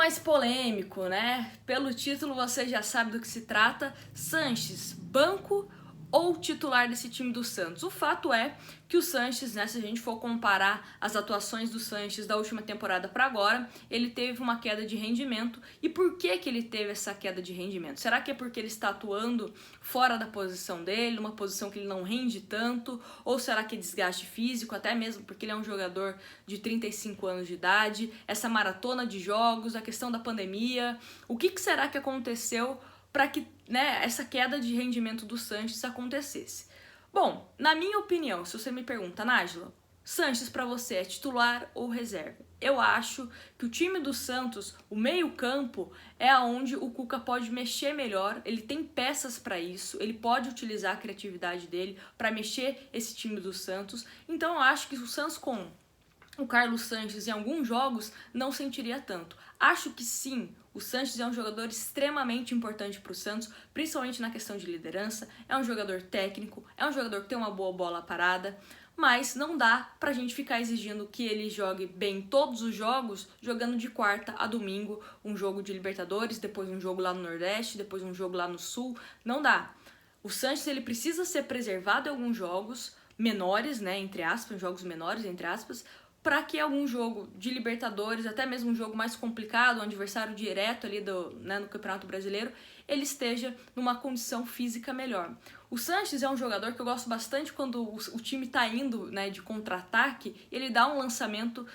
mais polêmico, né? Pelo título você já sabe do que se trata. Sanches, banco ou titular desse time do Santos? O fato é que o Sanches, né, se a gente for comparar as atuações do Sanches da última temporada para agora, ele teve uma queda de rendimento. E por que que ele teve essa queda de rendimento? Será que é porque ele está atuando fora da posição dele, uma posição que ele não rende tanto? Ou será que é desgaste físico, até mesmo porque ele é um jogador de 35 anos de idade, essa maratona de jogos, a questão da pandemia? O que será que aconteceu para que, né, essa queda de rendimento do Sanches acontecesse? Bom, na minha opinião, se você me pergunta, Nájila, Sanches para você é titular ou reserva? Eu acho que o time do Santos, o meio-campo, é onde o Cuca pode mexer melhor, ele tem peças para isso, ele pode utilizar a criatividade dele para mexer esse time do Santos. Então eu acho que o Santos com o Carlos Sanches em alguns jogos não sentiria tanto. Acho que sim, o Sanches é um jogador extremamente importante para o Santos, principalmente na questão de liderança, é um jogador técnico, é um jogador que tem uma boa bola parada, mas não dá pra gente ficar exigindo que ele jogue bem todos os jogos, jogando de quarta a domingo, um jogo de Libertadores, depois um jogo lá no Nordeste, depois um jogo lá no Sul, não dá. O Sanches, ele precisa ser preservado em alguns jogos menores, né, entre aspas, jogos menores, entre aspas, para que algum jogo de Libertadores, até mesmo um jogo mais complicado, um adversário direto ali no Campeonato Brasileiro, ele esteja numa condição física melhor. O Sanches é um jogador que eu gosto bastante quando o time está indo, né, de contra-ataque, ele dá um lançamento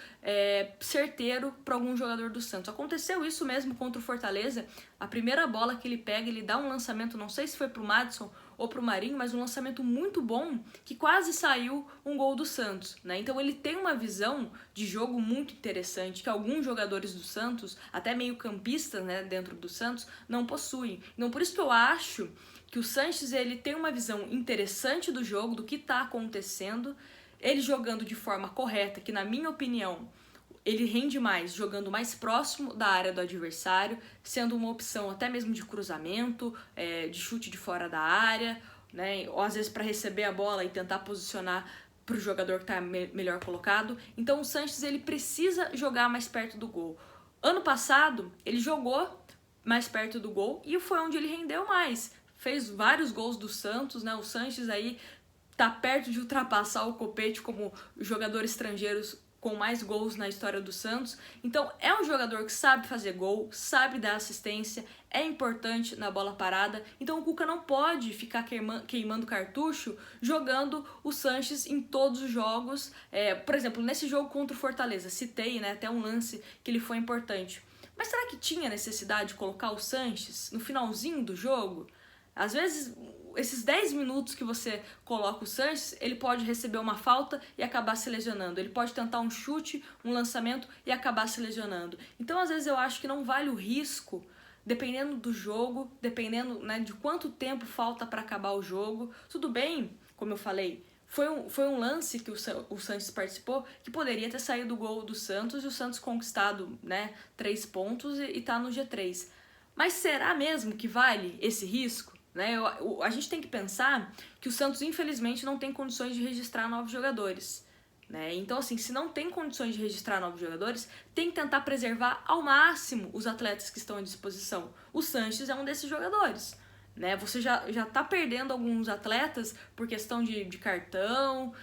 certeiro para algum jogador do Santos. Aconteceu isso mesmo contra o Fortaleza, a primeira bola que ele pega, ele dá um lançamento, não sei se foi para o Madison ou para o Marinho, mas um lançamento muito bom que quase saiu um gol do Santos, né? Então ele tem uma visão de jogo muito interessante que alguns jogadores do Santos, até meio campistas, né, dentro do Santos, não possuem. Então por isso que eu acho que o Sanches, ele tem uma visão interessante do jogo, do que está acontecendo, ele jogando de forma correta, que na minha opinião ele rende mais jogando mais próximo da área do adversário, sendo uma opção até mesmo de cruzamento, de chute de fora da área, né? Ou às vezes para receber a bola e tentar posicionar para o jogador que está melhor colocado. Então o Sanches, ele precisa jogar mais perto do gol. Ano passado ele jogou mais perto do gol e foi onde ele rendeu mais. Fez vários gols do Santos, né? O Sanches aí tá perto de ultrapassar o Copete como jogador estrangeiro com mais gols na história do Santos. Então é um jogador que sabe fazer gol, sabe dar assistência, é importante na bola parada. Então o Cuca não pode ficar queimando cartucho jogando o Sanches em todos os jogos. Por exemplo, nesse jogo contra o Fortaleza, citei, né, até um lance que ele foi importante. Mas será que tinha necessidade de colocar o Sanches no finalzinho do jogo? Às vezes, esses 10 minutos que você coloca o Sanches, ele pode receber uma falta e acabar se lesionando. Ele pode tentar um chute, um lançamento e acabar se lesionando. Então, às vezes, eu acho que não vale o risco, dependendo do jogo, dependendo, né, de quanto tempo falta para acabar o jogo. Tudo bem, como eu falei, foi um lance que o Sanches participou que poderia ter saído do gol do Santos e o Santos conquistado, né, 3 pontos e tá no G3. Mas será mesmo que vale esse risco? Né? A gente tem que pensar que o Santos, infelizmente, não tem condições de registrar novos jogadores. Né? Então, assim, se não tem condições de registrar novos jogadores, tem que tentar preservar ao máximo os atletas que estão à disposição. O Sanches é um desses jogadores. Né? Você já tá perdendo alguns atletas por questão de cartão.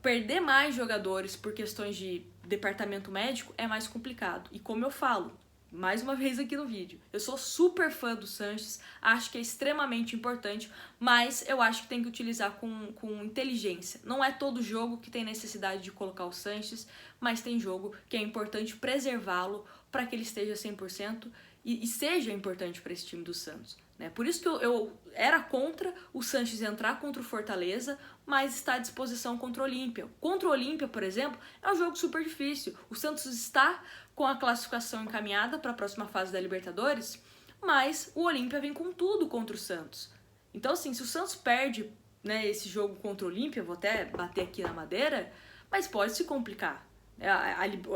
Perder mais jogadores por questões de departamento médico é mais complicado. E como eu falo, mais uma vez aqui no vídeo, eu sou super fã do Sanches, acho que é extremamente importante, mas eu acho que tem que utilizar com inteligência. Não é todo jogo que tem necessidade de colocar o Sanches, mas tem jogo que é importante preservá-lo para que ele esteja 100% e seja importante para esse time do Santos. Né? Por isso que eu era contra o Sanches entrar contra o Fortaleza, mas está à disposição contra o Olímpia. Contra o Olímpia, por exemplo, é um jogo super difícil. O Santos está com a classificação encaminhada para a próxima fase da Libertadores, mas o Olímpia vem com tudo contra o Santos. Então, assim, se o Santos perde, né, esse jogo contra o Olímpia, vou até bater aqui na madeira, mas pode se complicar.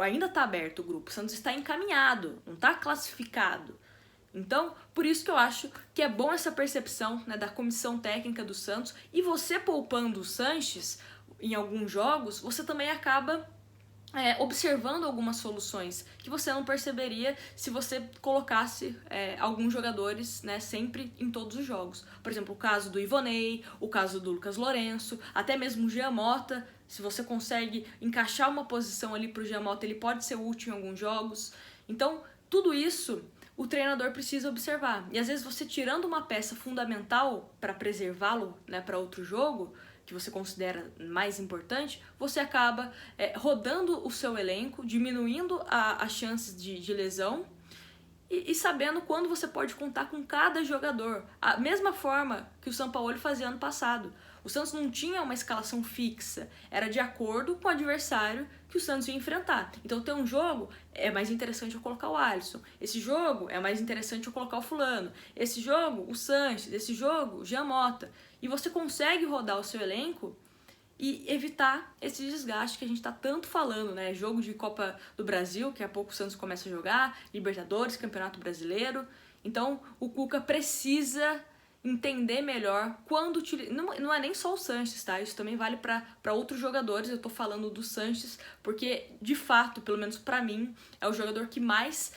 Ainda está aberto o grupo, o Santos está encaminhado, não está classificado. Então, por isso que eu acho que é bom essa percepção, né, da comissão técnica do Santos, e você poupando o Sanches em alguns jogos, você também acaba observando algumas soluções que você não perceberia se você colocasse alguns jogadores, né, sempre em todos os jogos. Por exemplo, o caso do Ivonei, o caso do Lucas Lourenço, até mesmo o Jean Mota. Se você consegue encaixar uma posição ali para o Jean Mota, ele pode ser útil em alguns jogos. Então, tudo isso o treinador precisa observar. E às vezes você tirando uma peça fundamental para preservá-lo, né, para outro jogo, que você considera mais importante, você acaba rodando o seu elenco, diminuindo as chances de lesão e sabendo quando você pode contar com cada jogador. A mesma forma que o Sampaoli fazia ano passado. O Santos não tinha uma escalação fixa, era de acordo com o adversário que o Santos ia enfrentar. Então tem um jogo, é mais interessante eu colocar o Alisson. Esse jogo é mais interessante eu colocar o fulano. Esse jogo, o Sanches. Esse jogo, o Jean Mota. E você consegue rodar o seu elenco e evitar esse desgaste que a gente está tanto falando, né? Jogo de Copa do Brasil, que a pouco o Santos começa a jogar, Libertadores, Campeonato Brasileiro. Então, o Cuca precisa entender melhor quando utilizar. Não é nem só o Sanches, tá? Isso também vale para outros jogadores. Eu tô falando do Sanches porque, de fato, pelo menos para mim, é o jogador que mais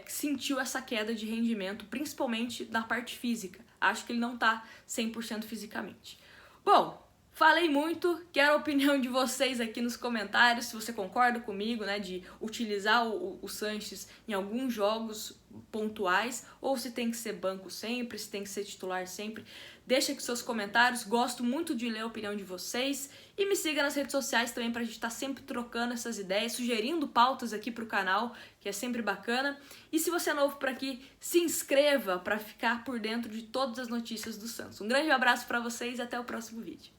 sentiu essa queda de rendimento, principalmente na parte física. Acho que ele não tá 100% fisicamente. Bom, falei muito, quero a opinião de vocês aqui nos comentários, se você concorda comigo, né, de utilizar o Sanches em alguns jogos pontuais, ou se tem que ser banco sempre, se tem que ser titular sempre. Deixa aqui seus comentários, gosto muito de ler a opinião de vocês, e me siga nas redes sociais também pra gente estar sempre trocando essas ideias, sugerindo pautas aqui pro canal, que é sempre bacana. E se você é novo por aqui, se inscreva para ficar por dentro de todas as notícias do Santos. Um grande abraço para vocês e até o próximo vídeo.